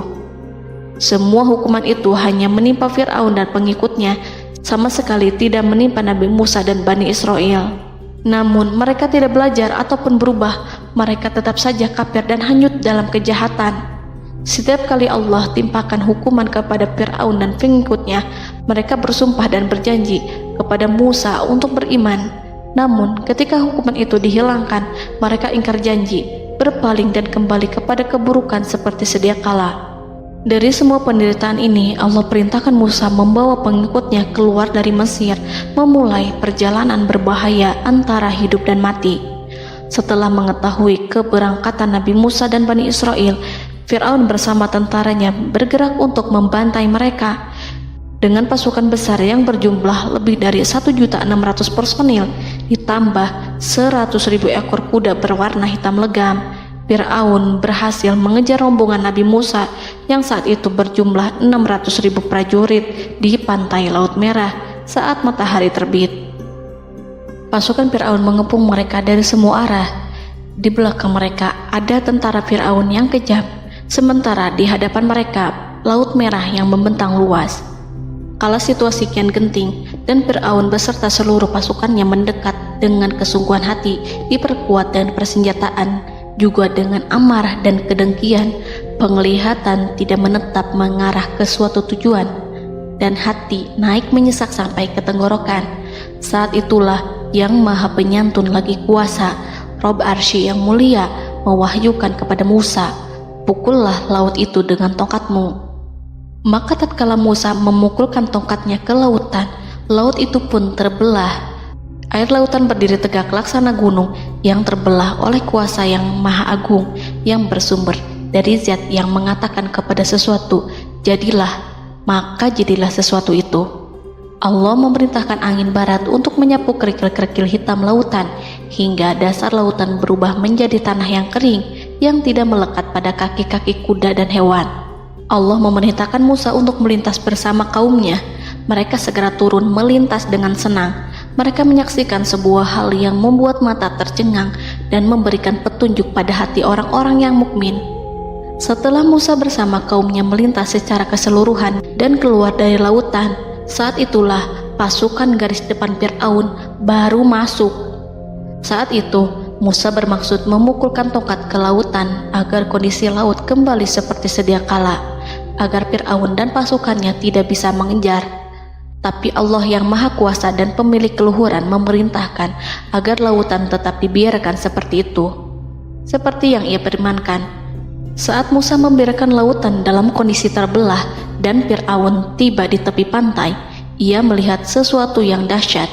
Semua hukuman itu hanya menimpa Fir'aun dan pengikutnya, sama sekali tidak menimpa Nabi Musa dan Bani Israel. Namun mereka tidak belajar ataupun berubah, mereka tetap saja kafir dan hanyut dalam kejahatan. Setiap kali Allah timpakan hukuman kepada Fir'aun dan pengikutnya, mereka bersumpah dan berjanji kepada Musa untuk beriman. Namun ketika hukuman itu dihilangkan, mereka ingkar janji berpaling dan kembali kepada keburukan seperti sedia kala. Dari semua penderitaan ini, Allah perintahkan Musa membawa pengikutnya keluar dari Mesir, memulai perjalanan berbahaya antara hidup dan mati. Setelah mengetahui keberangkatan Nabi Musa dan Bani Israel, Fir'aun bersama tentaranya bergerak untuk membantai mereka. Dengan pasukan besar yang berjumlah lebih dari 1.600.000 personil, ditambah 100.000 ekor kuda berwarna hitam legam, Fir'aun berhasil mengejar rombongan Nabi Musa yang saat itu berjumlah 600.000 prajurit di pantai Laut Merah saat matahari terbit. Pasukan Fir'aun mengepung mereka dari semua arah. Di belakang mereka ada tentara Fir'aun yang kejam, sementara di hadapan mereka Laut Merah yang membentang luas. Kala situasi kian genting dan Fir'aun beserta seluruh pasukannya mendekat dengan kesungguhan hati, diperkuat dengan persenjataan, juga dengan amarah dan kedengkian, penglihatan tidak menetap mengarah ke suatu tujuan, dan hati naik menyesak sampai ke tenggorokan. Saat itulah Yang Maha Penyantun lagi kuasa, Rob Arsy yang mulia, mewahyukan kepada Musa, "Pukullah laut itu dengan tongkatmu." Maka tatkala Musa memukulkan tongkatnya ke lautan, laut itu pun terbelah. Air lautan berdiri tegak laksana gunung yang terbelah oleh kuasa yang maha agung, yang bersumber dari zat yang mengatakan kepada sesuatu, "Jadilah," maka jadilah sesuatu itu. Allah memerintahkan angin barat untuk menyapu kerikil-kerikil hitam lautan, hingga dasar lautan berubah menjadi tanah yang kering, yang tidak melekat pada kaki-kaki kuda dan hewan. Allah memerintahkan Musa untuk melintas bersama kaumnya. Mereka segera turun melintas dengan senang. Mereka menyaksikan sebuah hal yang membuat mata tercengang dan memberikan petunjuk pada hati orang-orang yang mukmin. Setelah Musa bersama kaumnya melintas secara keseluruhan dan keluar dari lautan, saat itulah pasukan garis depan Fir'aun baru masuk. Saat itu Musa bermaksud memukulkan tongkat ke lautan agar kondisi laut kembali seperti sedia kala, agar Fir'aun dan pasukannya tidak bisa mengejar. Tapi Allah yang Maha Kuasa dan pemilik keluhuran memerintahkan agar lautan tetap dibiarkan seperti itu, seperti yang Ia firmankan. Saat Musa membiarkan lautan dalam kondisi terbelah dan Fir'aun tiba di tepi pantai, ia melihat sesuatu yang dahsyat.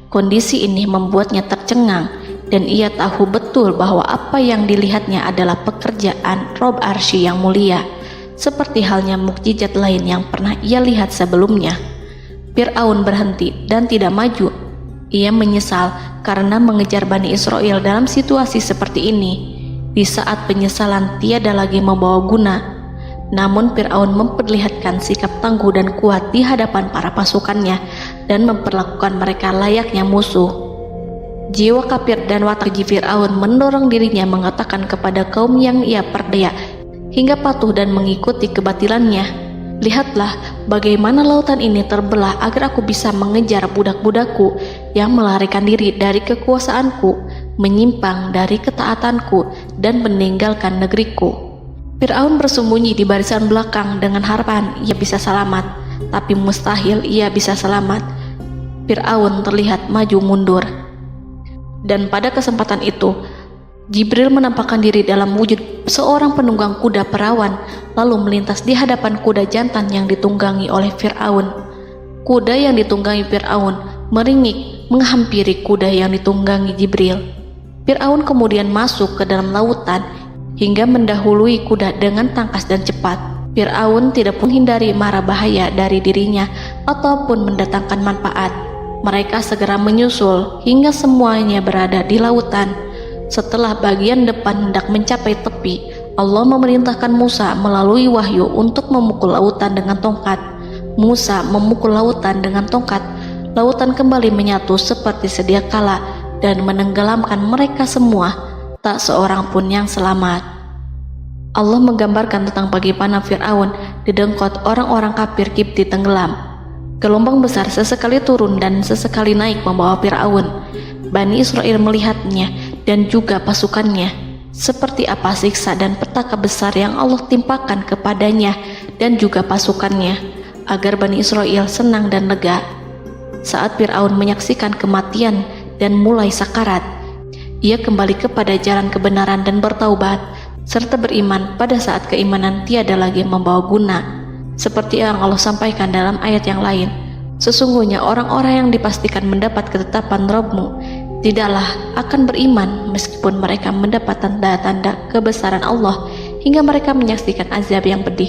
Kondisi ini membuatnya tercengang, dan ia tahu betul bahwa apa yang dilihatnya adalah pekerjaan Rob Arsy yang mulia, seperti halnya mukjizat lain yang pernah ia lihat sebelumnya. Fir'aun berhenti dan tidak maju. Ia menyesal karena mengejar Bani Israel dalam situasi seperti ini. Di saat penyesalan tiada lagi membawa guna, namun Fir'aun memperlihatkan sikap tangguh dan kuat di hadapan para pasukannya dan memperlakukan mereka layaknya musuh. Jiwa kafir dan watak keji Fir'aun mendorong dirinya mengatakan kepada kaum yang ia perdaya hingga patuh dan mengikuti kebatilannya, "Lihatlah bagaimana lautan ini terbelah agar aku bisa mengejar budak-budakku yang melarikan diri dari kekuasaanku, menyimpang dari ketaatanku, dan meninggalkan negeriku." Fir'aun bersembunyi di barisan belakang dengan harapan ia bisa selamat, tapi mustahil ia bisa selamat. Fir'aun terlihat maju mundur. Dan pada kesempatan itu, Jibril menampakkan diri dalam wujud seorang penunggang kuda perawan, lalu melintas di hadapan kuda jantan yang ditunggangi oleh Fir'aun. Kuda yang ditunggangi Fir'aun meringik menghampiri kuda yang ditunggangi Jibril. Fir'aun kemudian masuk ke dalam lautan hingga mendahului kuda dengan tangkas dan cepat. Fir'aun tidak menghindari mara bahaya dari dirinya ataupun mendatangkan manfaat. Mereka segera menyusul hingga semuanya berada di lautan. Setelah bagian depan hendak mencapai tepi, Allah memerintahkan Musa melalui wahyu untuk memukul lautan dengan tongkat. Musa memukul lautan dengan tongkat. Lautan kembali menyatu seperti sedia kala dan menenggelamkan mereka semua. Tak seorang pun yang selamat. Allah menggambarkan tentang bagaimana Fir'aun didengkot orang-orang kafir Kipti tenggelam. Gelombang besar sesekali turun dan sesekali naik membawa Fir'aun. Bani Israel melihatnya dan juga pasukannya, seperti apa siksa dan petaka besar yang Allah timpakan kepadanya dan juga pasukannya, agar Bani Israel senang dan lega. Saat Fir'aun menyaksikan kematian dan mulai sakarat, Ia kembali kepada jalan kebenaran dan bertaubat, serta beriman pada saat keimanan tiada lagi membawa guna. Seperti yang Allah sampaikan dalam ayat yang lain, sesungguhnya orang-orang yang dipastikan mendapat ketetapan Rabb-Mu tidaklah akan beriman meskipun mereka mendapat tanda-tanda kebesaran Allah hingga mereka menyaksikan azab yang pedih.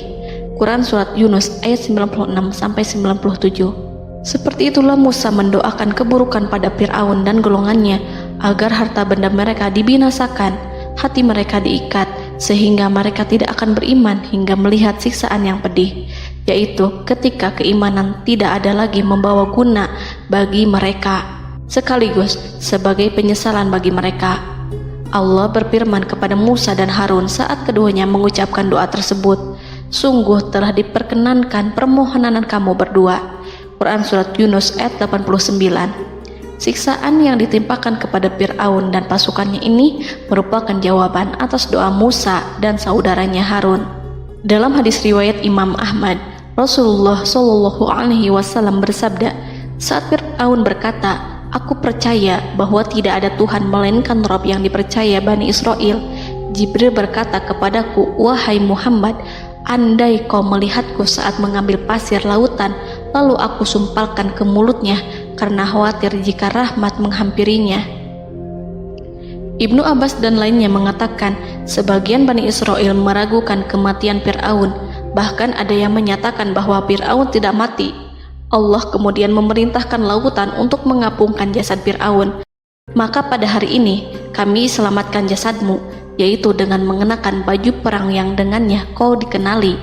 Quran Surat Yunus ayat 96-97. Seperti itulah Musa mendoakan keburukan pada Fir'aun dan golongannya agar harta benda mereka dibinasakan, hati mereka diikat, sehingga mereka tidak akan beriman hingga melihat siksaan yang pedih, yaitu ketika keimanan tidak ada lagi membawa guna bagi mereka, sekaligus sebagai penyesalan bagi mereka. Allah berfirman kepada Musa dan Harun saat keduanya mengucapkan doa tersebut, sungguh telah diperkenankan permohonan kamu berdua. Quran Surat Yunus ayat 89. Siksaan yang ditimpakan kepada Fir'aun dan pasukannya ini merupakan jawaban atas doa Musa dan saudaranya Harun. Dalam hadis riwayat Imam Ahmad, Rasulullah Shallallahu Alaihi Wasallam bersabda, saat Fir'aun berkata, aku percaya bahwa tidak ada Tuhan melainkan Rabb yang dipercaya Bani Israel, Jibril berkata kepadaku, wahai Muhammad, andai kau melihatku saat mengambil pasir lautan, lalu aku sumpalkan ke mulutnya karena khawatir jika rahmat menghampirinya. Ibnu Abbas dan lainnya mengatakan, sebagian Bani Israel meragukan kematian Fir'aun, bahkan ada yang menyatakan bahwa Fir'aun tidak mati. Allah kemudian memerintahkan lautan untuk mengapungkan jasad Fir'aun. Maka pada hari ini kami selamatkan jasadmu, yaitu dengan mengenakan baju perang yang dengannya kau dikenali,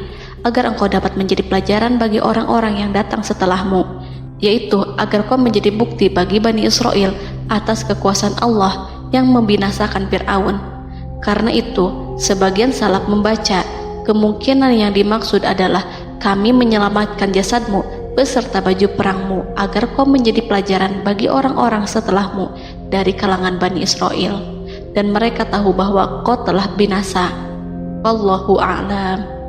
agar engkau dapat menjadi pelajaran bagi orang-orang yang datang setelahmu, yaitu agar kau menjadi bukti bagi Bani Israel atas kekuasaan Allah yang membinasakan Fir'aun. Karena itu, sebagian salaf membaca, kemungkinan yang dimaksud adalah kami menyelamatkan jasadmu beserta baju perangmu agar kau menjadi pelajaran bagi orang-orang setelahmu dari kalangan Bani Israel, dan mereka tahu bahwa kau telah binasa. Wallahu a'lam.